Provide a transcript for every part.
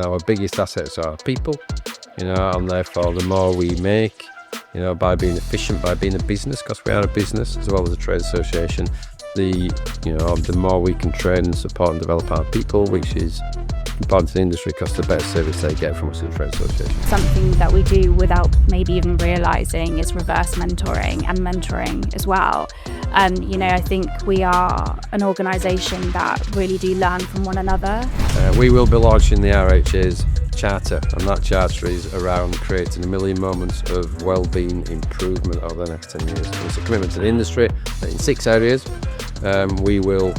our biggest assets are people, and therefore the more we make, by being efficient, by being a business, because we are a business as well as a trade association, the more we can train and support and develop our people, which is important to the industry because the better service they get from us in the trade association. Something that we do without maybe even realising is reverse mentoring and mentoring as well. I think we are an organisation that really do learn from one another. We will be launching the RHA's charter, and that charter is around creating 1 million moments of wellbeing improvement over the next 10 years. And it's a commitment to the industry that in 6 areas we will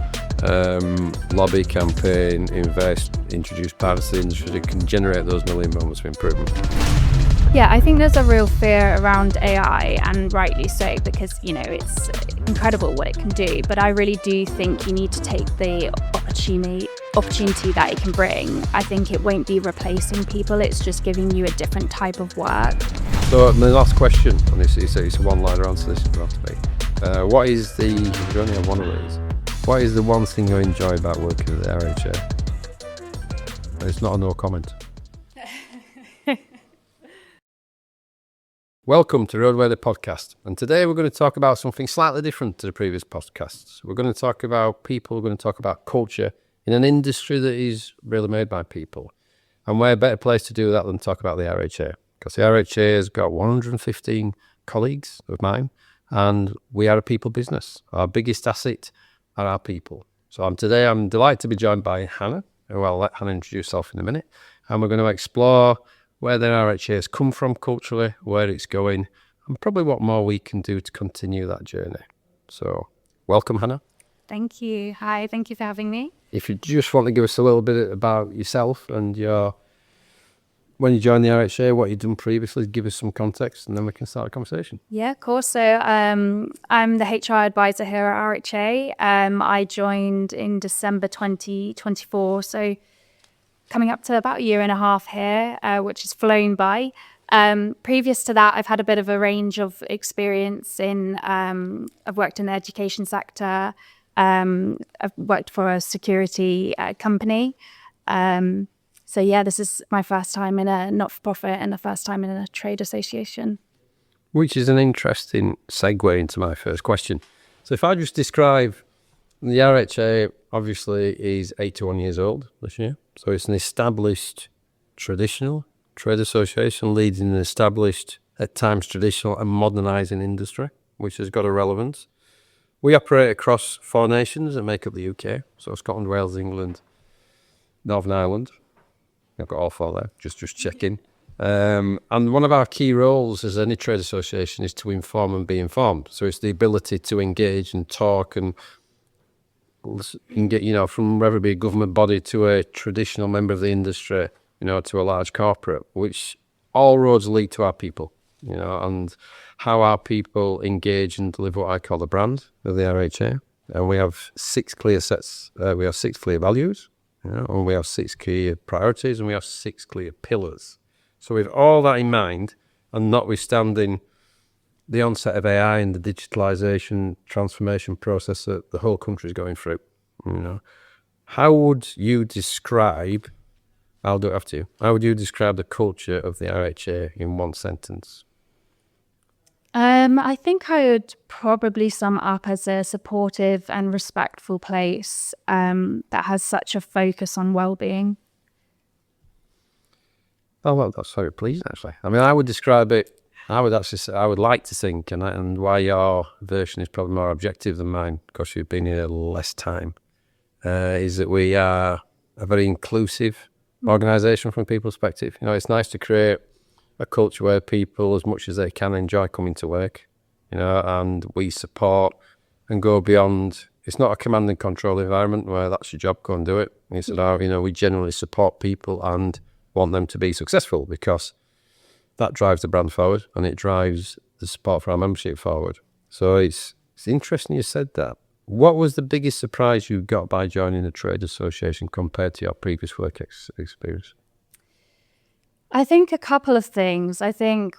lobby, campaign, invest, introduce partners to the industry that can generate those 1 million moments of improvement. Yeah, I think there's a real fear around AI, and rightly so, because it's incredible what it can do. But I really do think you need to take the opportunity that it can bring. I think it won't be replacing people, it's just giving you a different type of work. So the last question, and it's a one-liner answer, this will have to be. What is the, if you only have one of these, what is the one thing you enjoy about working at the RHA? It's not a no comment. Welcome to Roadway, the podcast. And today we're going to talk about something slightly different to the previous podcasts. We're going to talk about people, we're going to talk about culture in an industry that is really made by people. And where a better place to do that than talk about the RHA? Because the RHA has got 115 colleagues of mine, and we are a people business. Our biggest asset are our people. So today I'm delighted to be joined by Hannah, who I'll let Hannah introduce herself in a minute. And we're going to explore where the RHA has come from culturally, where it's going, and probably what more we can do to continue that journey. So welcome, Hannah. Thank you. Hi, thank you for having me. If you just want to give us a little bit about yourself and when you joined the RHA, what you've done previously, give us some context, and then we can start a conversation. Yeah, of course. So I'm the HR advisor here at RHA. I joined in December 2024, so coming up to about 1.5 years here, which has flown by. Previous to that, I've had a bit of a range of experience I've worked in the education sector. I've worked for a security company. So yeah, this is my first time in a not-for-profit and the first time in a trade association. Which is an interesting segue into my first question. So if I just describe, the RHA obviously is 81 years old this year. So it's an established traditional trade association leading an established, at times traditional and modernising industry, which has got a relevance. We operate across 4 nations that make up the UK. So Scotland, Wales, England, Northern Ireland. I've got all 4 there, just checking. And one of our key roles as any trade association is to inform and be informed. So it's the ability to engage and talk and get, from whether it be a government body to a traditional member of the industry, to a large corporate, which all roads lead to our people, and how our people engage and deliver what I call the brand of the RHA. And we have 6 clear sets, we have 6 clear values, and we have 6 clear priorities, and we have 6 clear pillars. So with all that in mind, and notwithstanding the onset of AI and the digitalisation transformation process that the whole country is going through, how would you describe, I'll do it after you, how would you describe the culture of the RHA in one sentence? I think I would probably sum it up as a supportive and respectful place that has such a focus on well-being. Oh, well, that's very pleasing, actually. I mean, I would describe it, I would like to think, and why your version is probably more objective than mine, because you've been here less time, is that we are a very inclusive organisation from people's perspective. It's nice to create a culture where people, as much as they can, enjoy coming to work, and we support and go beyond. It's not a command and control environment where that's your job, go and do it. It's about, we generally support people and want them to be successful, because that drives the brand forward and it drives the support for our membership forward. So it's interesting you said that. What was the biggest surprise you got by joining a trade association compared to your previous work experience? I think a couple of things. I think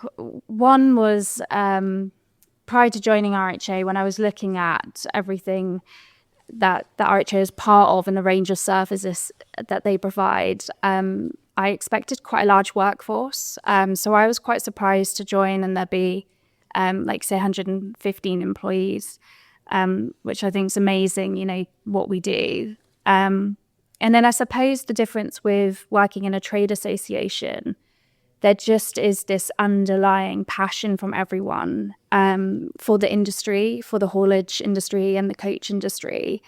one was prior to joining RHA, when I was looking at everything that the RHA is part of and the range of services that they provide, I expected quite a large workforce. So I was quite surprised to join and there'd be like say 115 employees, which I think is amazing, you know, what we do. And then I suppose the difference with working in a trade association, there just is this underlying passion from everyone for the industry, for the haulage industry and the coach industry.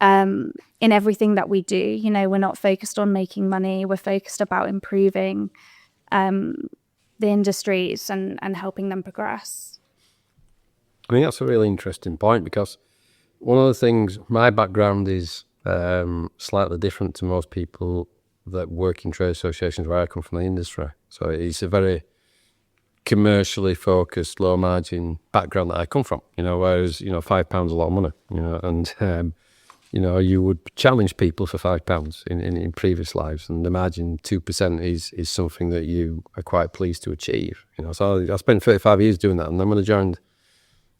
In everything that we do, you know, we're not focused on making money. We're focused about improving the industries and helping them progress. I think that's a really interesting point, because one of the things, my background is slightly different to most people that work in trade associations where I come from, the industry. So it's a very commercially focused, low margin background that I come from, you know, whereas, you know, £5 a lot of money, you know, and, you know, you would challenge people for £5 in previous lives, and the margin 2% is something that you are quite pleased to achieve, you know. So I spent 35 years doing that, and then when I joined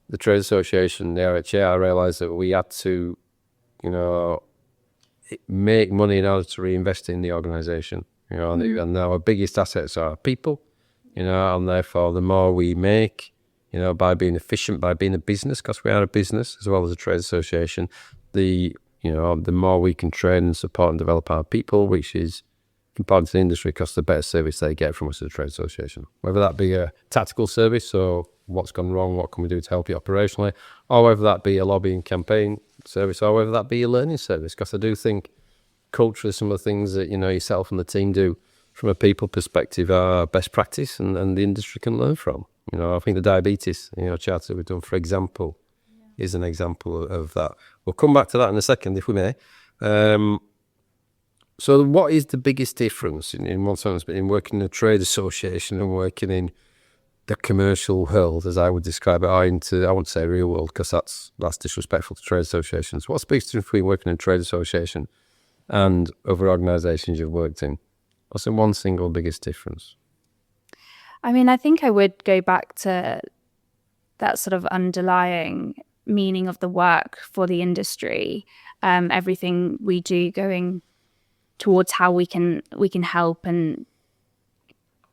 the trade association, the RHA, I realised that we had to, you know, make money in order to reinvest in the organisation, you know, and our biggest assets are people, you know, and therefore the more we make, you know, by being efficient, by being a business, because we are a business as well as a trade association, the more we can train and support and develop our people, which is important to the industry, because the better service they get from us as a trade association, whether that be a tactical service, so what's gone wrong, what can we do to help you operationally, or whether that be a lobbying campaign service, or whether that be a learning service, because I do think culturally some of the things that, you know, yourself and the team do from a people perspective are best practice, and the industry can learn from. You know, I think the diabetes, you know, charter we've done, for example, is an example of that. We'll come back to that in a second, if we may. So what is the biggest difference in one sentence between working in a trade association and working in the commercial world, as I would describe it, or into, I won't say real world, because that's disrespectful to trade associations. What's the biggest difference between working in a trade association and other organisations you've worked in? What's the one single biggest difference? I mean, I think I would go back to that sort of underlying meaning of the work for the industry. Everything we do going towards how we can help and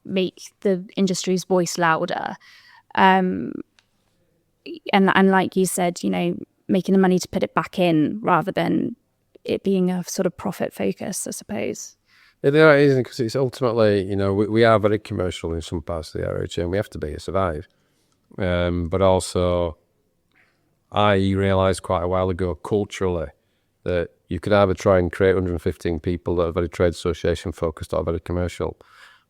make the industry's voice louder. And like you said, you know, making the money to put it back in rather than it being a sort of profit focus, I suppose. It is, because it's ultimately, you know, we are very commercial in some parts of the RHA, and we have to be to survive. But also, I realised quite a while ago, culturally, that you could either try and create 115 people that are very trade association focused or very commercial.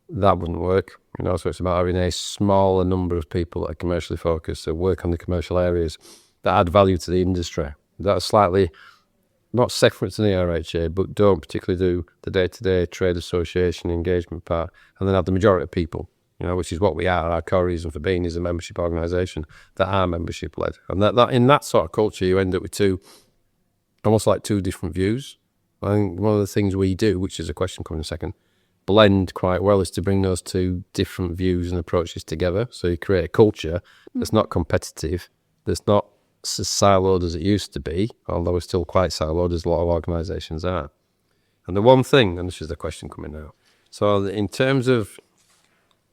That wouldn't work, you know. So it's about having a smaller number of people that are commercially focused, that work on the commercial areas, that add value to the industry, that are slightly not separate to the RHA, but don't particularly do the day-to-day trade association engagement part, and then have the majority of people, you know, which is what we are. Our core reason for being is a membership organisation that are membership-led. And that in that sort of culture, you end up with almost like two different views. I think one of the things we do, which is a question coming in a second, blend quite well, is to bring those two different views and approaches together. So you create a culture that's not competitive, that's not as siloed as it used to be, although we're still quite siloed as a lot of organisations are. And the one thing, and this is the question coming now, so in terms of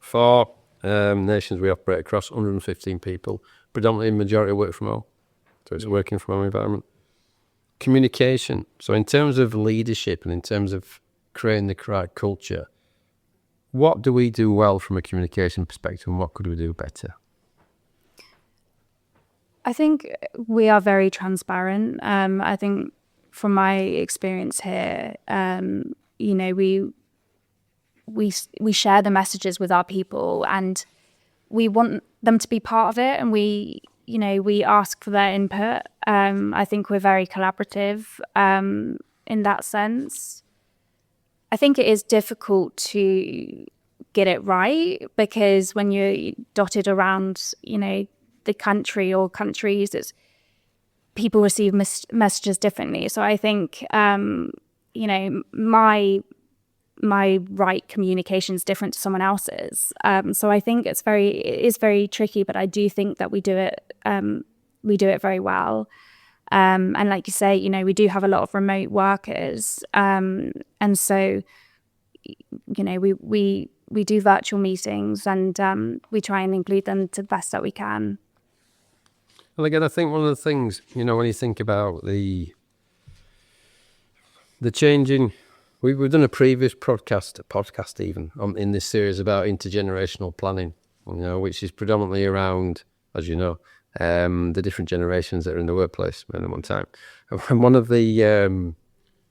4 nations we operate across, 115 people, predominantly majority work from home, so it's a working from home environment. Communication, so in terms of leadership and in terms of creating the correct culture, what do we do well from a communication perspective, and what could we do better? I think we are very transparent. I think from my experience here, you know, we share the messages with our people, and we want them to be part of it, and we ask for their input. I think we're very collaborative in that sense. I think it is difficult to get it right, because when you're dotted around, you know, the country or countries, people receive messages differently. So I think, you know, my right communication is different to someone else's. So I think it is very tricky, but I do think that we do it very well. And like you say, you know, we do have a lot of remote workers. And so, you know, we do virtual meetings, and we try and include them to the best that we can. Well, again, I think one of the things, you know, when you think about the changing, we've done a previous podcast even in this series about intergenerational planning, you know, which is predominantly around, as you know, the different generations that are in the workplace at one time. And one of the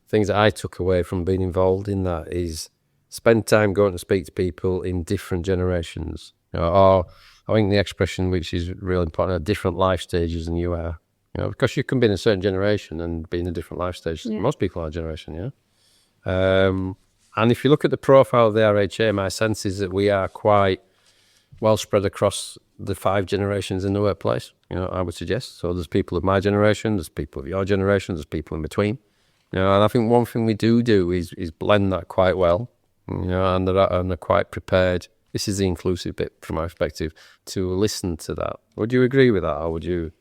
things that I took away from being involved in that is spend time going to speak to people in different generations, you know, or I think the expression which is really important, different life stages than you are, you know, because you can be in a certain generation and be in a different life stage. Yeah. Most people are a generation, yeah. And if you look at the profile of the RHA, my sense is that we are quite well spread across the 5 generations in the workplace, you know, I would suggest. So there's people of my generation, there's people of your generation, there's people in between. You know, and I think one thing we do is blend that quite well, you know, and they're quite prepared. This is the inclusive bit from my perspective, to listen to that. Would you agree with that, or would you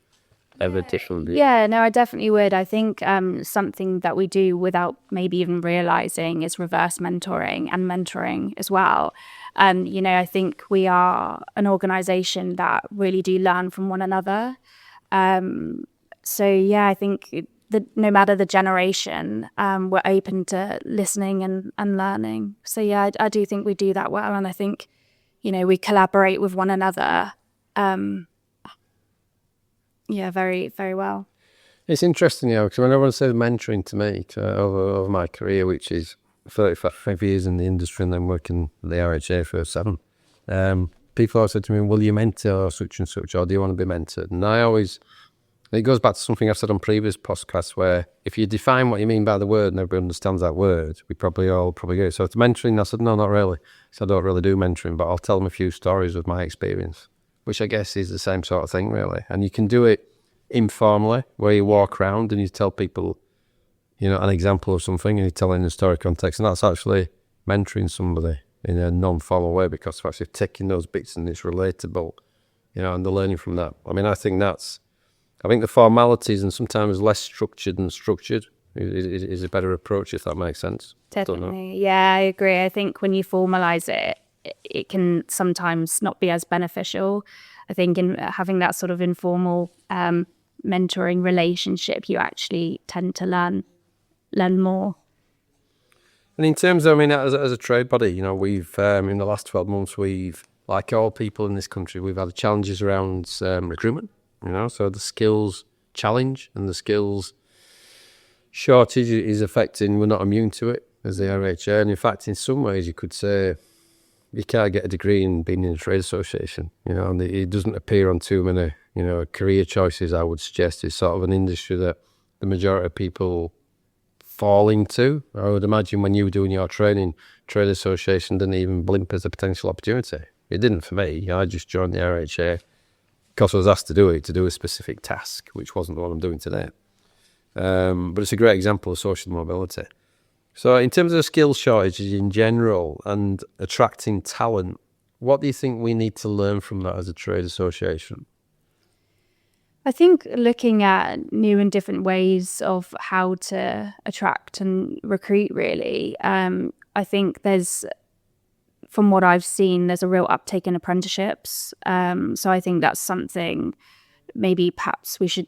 ever differently? Yeah, no, I definitely would. I think something that we do without maybe even realizing is reverse mentoring and mentoring as well. You know, I think we are an organisation that really do learn from one another. So yeah, I think no matter the generation, we're open to listening and learning. So yeah, I do think we do that well, and I think, you know, we collaborate with one another. Yeah, very, very well. It's interesting, you know, because when everyone says mentoring to me over my career, which is 35 years in the industry and then working at the RHA for 7, people always said to me, will you mentor such and such, or do you want to be mentored? And it goes back to something I've said on previous podcasts, where if you define what you mean by the word and everybody understands that word, we probably get it. So it's mentoring. I said, no, not really. So I don't really do mentoring, but I'll tell them a few stories of my experience, which I guess is the same sort of thing, really. And you can do it informally, where you walk around and you tell people, you know, an example of something, and you tell it in a story context, and that's actually mentoring somebody in a non-formal way, because it's actually taking those bits and it's relatable, you know, and they're learning from that. I mean, I think the formalities and sometimes less structured than structured is a better approach, if that makes sense. Definitely. Yeah, I agree. I think when you formalise it, it can sometimes not be as beneficial. I think in having that sort of informal mentoring relationship, you actually tend to learn more. And in terms of, I mean, as a trade body, you know, we've in the last 12 months, like all people in this country, we've had challenges around recruitment, you know, so the skills challenge and the skills shortage is affecting, we're not immune to it as the RHA. And in fact, in some ways, you could say you can't get a degree in being in a trade association, you know, and it doesn't appear on too many, you know, career choices. I would suggest it's sort of an industry that the majority of people fall into. I would imagine when you were doing your training, trade association didn't even blimp as a potential opportunity. It didn't for me. I just joined the RHA because I was asked to do a specific task, which wasn't the one I'm doing today. But it's a great example of social mobility. So in terms of skill shortages in general and attracting talent, what do you think we need to learn from that as a trade association? I think looking at new and different ways of how to attract and recruit, really. I think from what I've seen, there's a real uptake in apprenticeships. So I think that's something maybe perhaps we should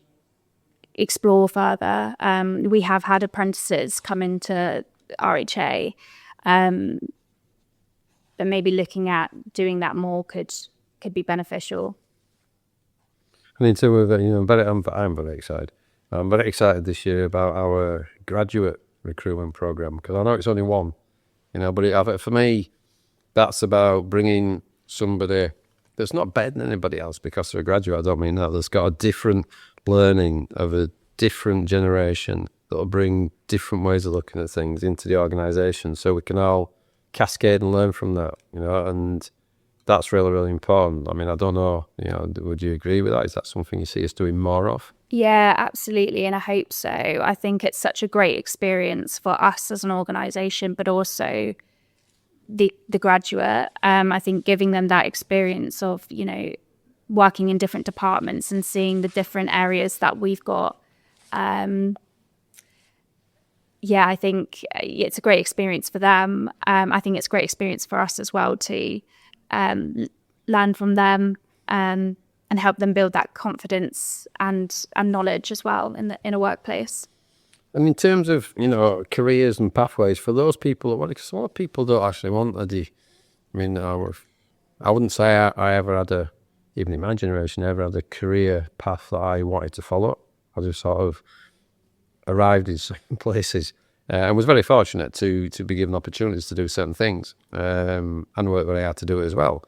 explore further. We have had apprentices come into RHA, but maybe looking at doing that more could be beneficial. And in terms of, you know, I'm very excited. I'm very excited this year about our graduate recruitment program, because I know it's only one, you know, but for me, that's about bringing somebody that's not better than anybody else because they're a graduate. I don't mean that. That's got a different learning of a different generation that'll bring different ways of looking at things into the organisation, so we can all cascade and learn from that, you know, and that's really, really important. I mean, I don't know, you know, would you agree with that? Is that something you see us doing more of? Yeah, absolutely, and I hope so. I think it's such a great experience for us as an organisation, but also the graduate. I think giving them that experience of, you know, working in different departments and seeing the different areas that we've got yeah, I think it's a great experience for them. I think it's a great experience for us as well to learn from them and help them build that confidence and knowledge as well in a workplace. And in terms of, careers and pathways for those people, because a lot of people don't actually want I mean, I wouldn't say I ever had even in my generation, ever had a career path that I wanted to follow. I just sort of arrived in certain places and was very fortunate to be given opportunities to do certain things and work very hard to do it as well.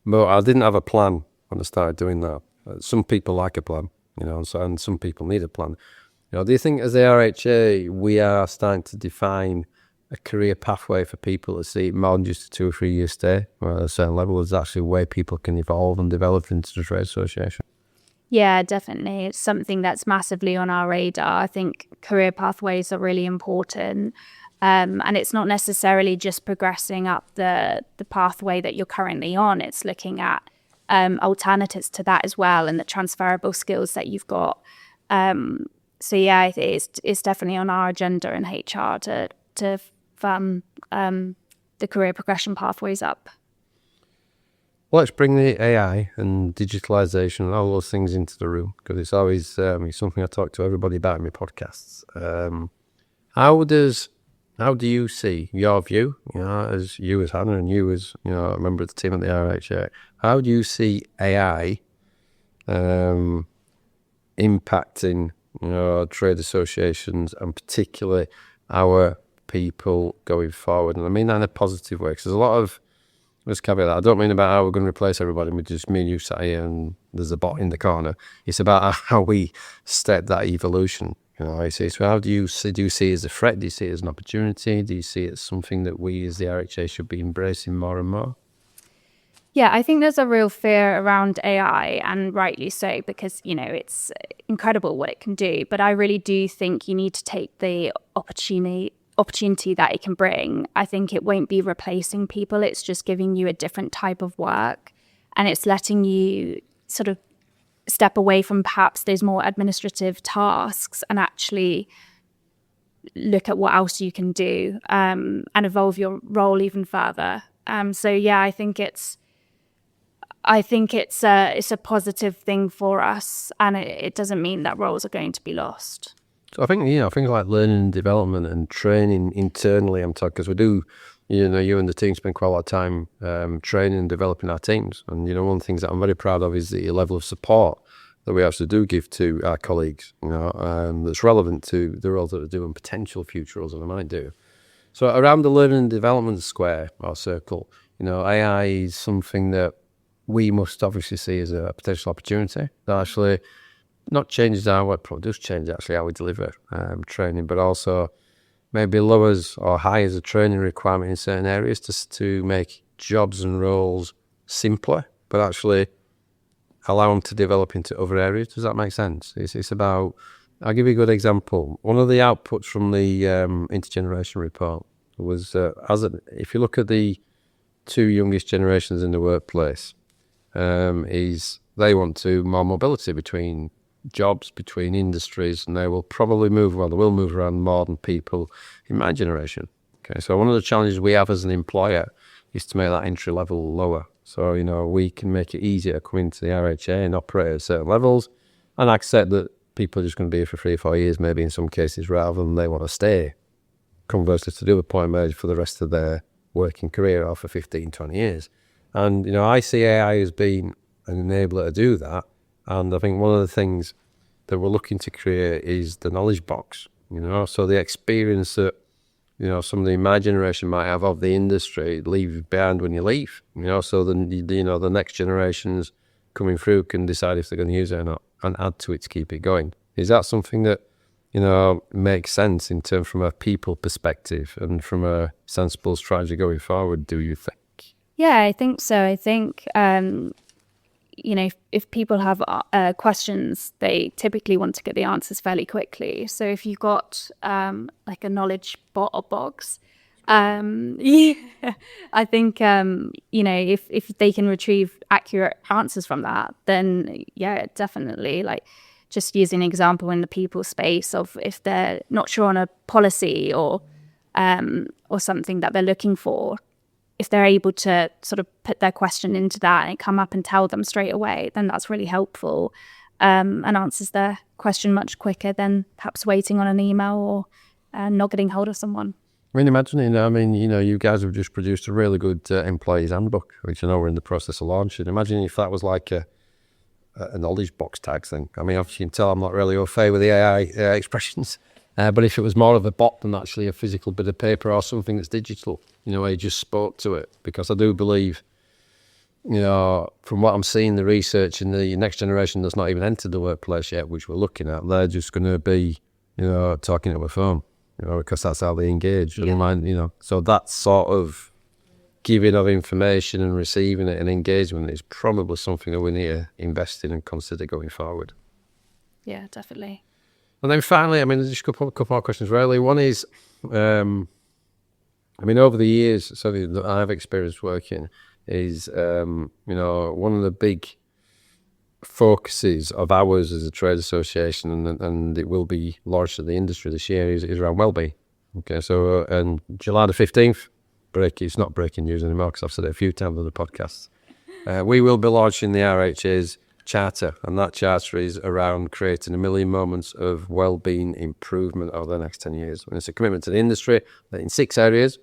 But I didn't have a plan when I started doing that. Some people like a plan, and some people need a plan. Do you think as the RHA we are starting to define a career pathway for people to see more than just a 2 or 3 year stay, where at a certain level is actually a way people can evolve and develop into the trade association? Yeah, definitely. It's something that's massively on our radar. I think career pathways are really important. And it's not necessarily just progressing up the pathway that you're currently on. It's looking at alternatives to that as well, and the transferable skills that you've got. So yeah, it's definitely on our agenda in HR to firm the career progression pathways up. Let's bring the AI and digitalisation and all those things into the room, because it's always it's something I talk to everybody about in my podcasts. How do you see your view, as Hannah and you as a member of the team at the RHA? How do you see AI impacting trade associations and particularly our people going forward? And I mean that in a positive way, because there's a lot of, let's caveat that, I don't mean about how we're going to replace everybody with just me and you sat here and there's a bot in the corner. It's about how we step that evolution. I see. So how do you see it as a threat? Do you see it as an opportunity? Do you see it as something that we as the RHA should be embracing more and more? Yeah, I think there's a real fear around AI, and rightly so, because, it's incredible what it can do. But I really do think you need to take the opportunity that it can bring. I think it won't be replacing people. It's just giving you a different type of work, and it's letting you sort of step away from perhaps those more administrative tasks and actually look at what else you can do and evolve your role even further. So yeah, I think it's a positive thing for us, and it doesn't mean that roles are going to be lost. So I think like learning and development and training internally, I'm talking, because we do, you and the team spend quite a lot of time training and developing our teams. And, one of the things that I'm very proud of is the level of support that we actually do give to our colleagues, that's relevant to the roles that they do and potential future roles that they might do. So around the learning and development square or circle, AI is something that we must obviously see as a potential opportunity that actually not changes our work, probably does change actually how we deliver training, but also maybe lowers or hires a training requirement in certain areas to make jobs and roles simpler, but actually allow them to develop into other areas. Does that make sense? It's about, I'll give you a good example. One of the outputs from the intergeneration report was, if you look at the 2 youngest generations in the workplace, is they want more mobility between jobs, between industries, and they will move around more than people in my generation. Okay, so one of the challenges we have as an employer is to make that entry level lower. So, we can make it easier to come into the RHA and operate at certain levels and accept that people are just going to be here for 3 or 4 years, maybe in some cases, rather than they want to stay. Conversely, to do a point made for the rest of their working career or for 15, 20 years. And, I see AI as being an enabler to do that. And I think one of the things that we're looking to create is the knowledge box, so the experience that, somebody in my generation might have of the industry, leave behind when you leave, so then, the next generations coming through can decide if they're going to use it or not and add to it to keep it going. Is that something that, makes sense in terms from a people perspective and from a sensible strategy going forward, do you think? Yeah, I think so. I think, if people have questions, they typically want to get the answers fairly quickly. So if you've got like a knowledge bot or box, yeah, I think, if they can retrieve accurate answers from that, then yeah, definitely, like, just using an example in the people space of if they're not sure on a policy or something that they're looking for, if they're able to sort of put their question into that and come up and tell them straight away, then that's really helpful, and answers their question much quicker than perhaps waiting on an email or not getting hold of someone. I mean, imagine, you guys have just produced a really good employees handbook, which I know we're in the process of launching. Imagine if that was like a knowledge box tag thing. I mean, obviously you can tell I'm not really au fait with the AI expressions, but if it was more of a bot than actually a physical bit of paper or something that's digital, where you just spoke to it. Because I do believe, from what I'm seeing, the research in the next generation that's not even entered the workplace yet, which we're looking at, they're just going to be, talking to a phone, because that's how they engage. Yeah. So that sort of giving of information and receiving it and engagement is probably something that we need to invest in and consider going forward. Yeah, definitely. And then finally, there's just a couple more questions really. One is, over the years, something that I've experienced working is, one of the big focuses of ours as a trade association, and it will be launched at the industry this year, is around Wellbeing. Okay, so on July the 15th, it's not breaking news anymore because I've said it a few times on the podcast, we will be launching the RHA's charter, and that charter is around creating 1 million moments of wellbeing improvement over the next 10 years. And it's a commitment to the industry that in 6 areas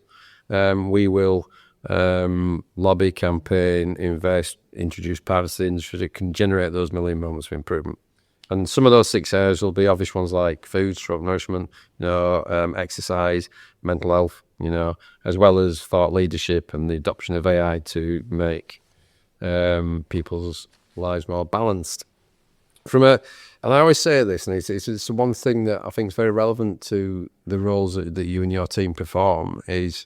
we will lobby, campaign, invest, introduce parts of the industry that can generate those 1 million moments of improvement. And some of those 6 areas will be obvious ones like food, stroke, nourishment, exercise, mental health, as well as thought leadership and the adoption of AI to make people's lives more balanced. And I always say this, and it's one thing that I think is very relevant to the roles that you and your team perform, is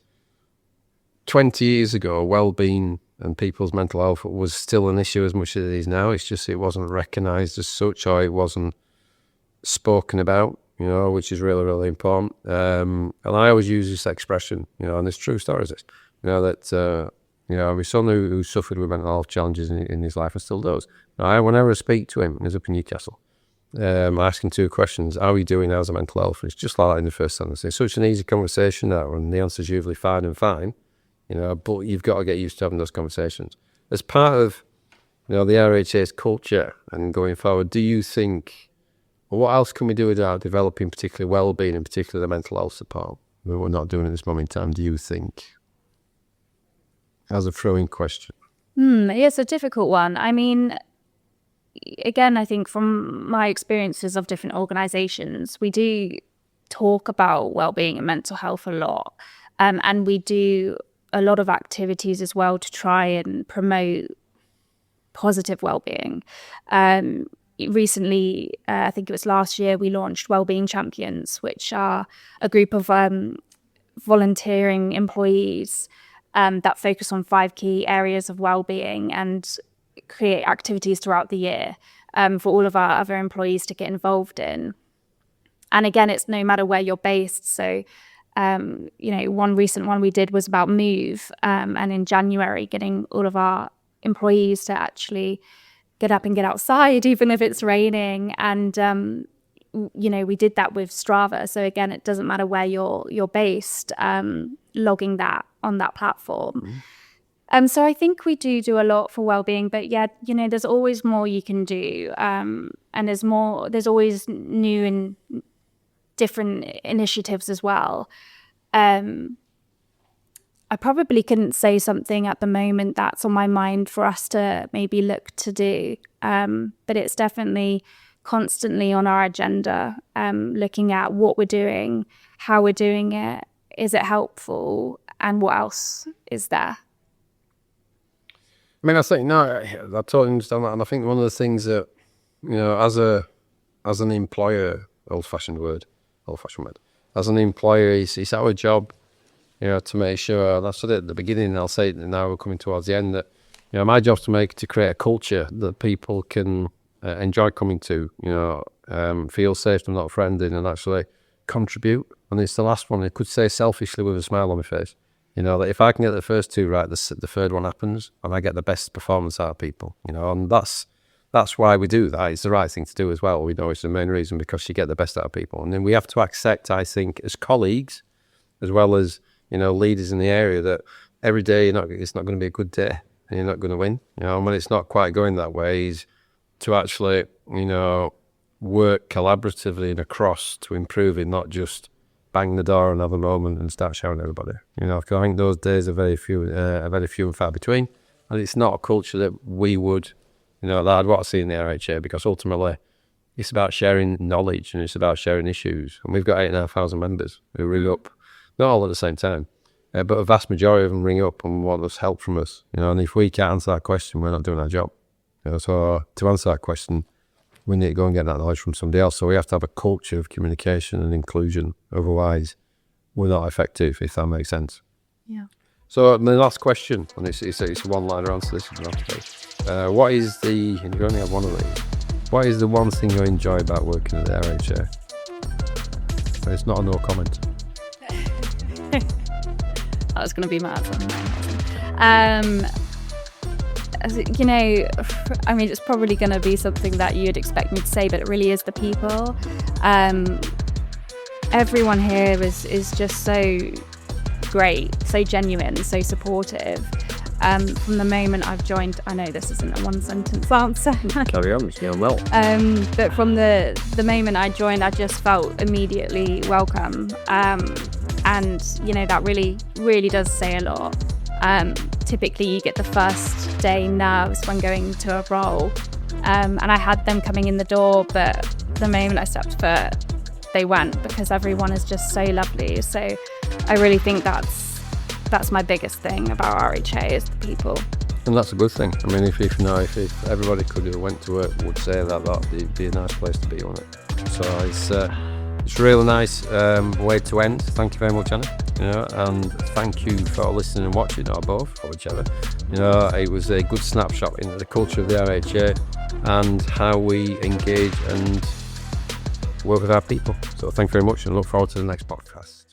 20 years ago, well-being and people's mental health was still an issue as much as it is now. It's just it wasn't recognised as such, or it wasn't spoken about, which is really, really important. And I always use this expression, and it's true stories, that my son who suffered with mental health challenges in his life and still does. Whenever I speak to him, he's up in Newcastle, I ask him 2 questions. How are you doing? How's the mental health? And it's just like that in the first sentence. It's such an easy conversation now, and the answer's usually fine and fine. But you've got to get used to having those conversations. As part of, the RHA's culture and going forward, do you think, what else can we do about developing particularly well-being and particularly the mental health support that we're not doing at this moment in time, do you think? As a throwing question. It's a difficult one. Again, I think from my experiences of different organisations, we do talk about well-being and mental health a lot. And we do a lot of activities as well to try and promote positive well-being. Recently, I think it was last year, we launched Wellbeing Champions, which are a group of volunteering employees that focus on 5 key areas of well-being and create activities throughout the year for all of our other employees to get involved in. And again, it's no matter where you're based. So one recent one we did was about move, and in January, getting all of our employees to actually get up and get outside, even if it's raining. And, we did that with Strava. So again, it doesn't matter where you're based, logging that on that platform. So I think we do a lot for wellbeing, but yeah, there's always more you can do. And there's always new and different initiatives as well. I probably couldn't say something at the moment that's on my mind for us to maybe look to do, but it's definitely constantly on our agenda, looking at what we're doing, how we're doing it, is it helpful, and what else is there. I think, I totally understand that, and I think one of the things that, as an employer, old-fashioned word, as an employer, it's our job, to make sure, and I said it at the beginning, and I'll say it now we're coming towards the end, that, my job's to create a culture that people can enjoy coming to, feel safe and not friendly, and actually contribute. And it's the last one, I could say selfishly with a smile on my face, that if I can get the first 2 right, the third one happens, and I get the best performance out of people, and that's that's why we do that. It's the right thing to do as well. We know it's the main reason, because you get the best out of people. And then we have to accept, I think, as colleagues, as well as, you know, leaders in the area, that every day it's not going to be a good day and you're not going to win. You know, and when it's not quite going that way, is to actually, you know, work collaboratively and across to improve it, not just bang the door and have a moment and start shouting at everybody. You know, 'cause I think those days are very few and far between. And it's not a culture that we would, you know, that I'd want to see in the RHA, because ultimately it's about sharing knowledge and it's about sharing issues. And we've got 8,500 members who ring up, not all at the same time, but a vast majority of them ring up and want us help from us. You know, and if we can't answer that question, we're not doing our job. You know, so to answer that question, we need to go and get that knowledge from somebody else. So we have to have a culture of communication and inclusion. Otherwise, we're not effective, if that makes sense. Yeah. So the last question, and it's a one-liner answer, this is not what is the, and you only have one of these, what is the one thing you enjoy about working at the RHA? And it's not a no comment. That's going to be my answer. You know, I mean, it's probably going to be something that you'd expect me to say, but it really is the people. Everyone here is just so great, so genuine, so supportive. From the moment I've joined, I know this isn't a one-sentence answer. Carry on, you're well. But from the moment I joined, I just felt immediately welcome. And, you know, that really, really does say a lot. Typically, you get the first day nerves when going to a role. And I had them coming in the door, but the moment I stepped foot, they went, because everyone is just so lovely. So I really think that's my biggest thing about RHA, is the people. And that's a good thing. I mean, if everybody who went to work would say that'd be a nice place to be, wouldn't it? So it's really nice way to end. Thank you very much, Hannah. You know, and thank you for listening and watching, or both, or whichever. You know, it was a good snapshot into the culture of the RHA and how we engage and work with our people. So thank you very much, and look forward to the next podcast.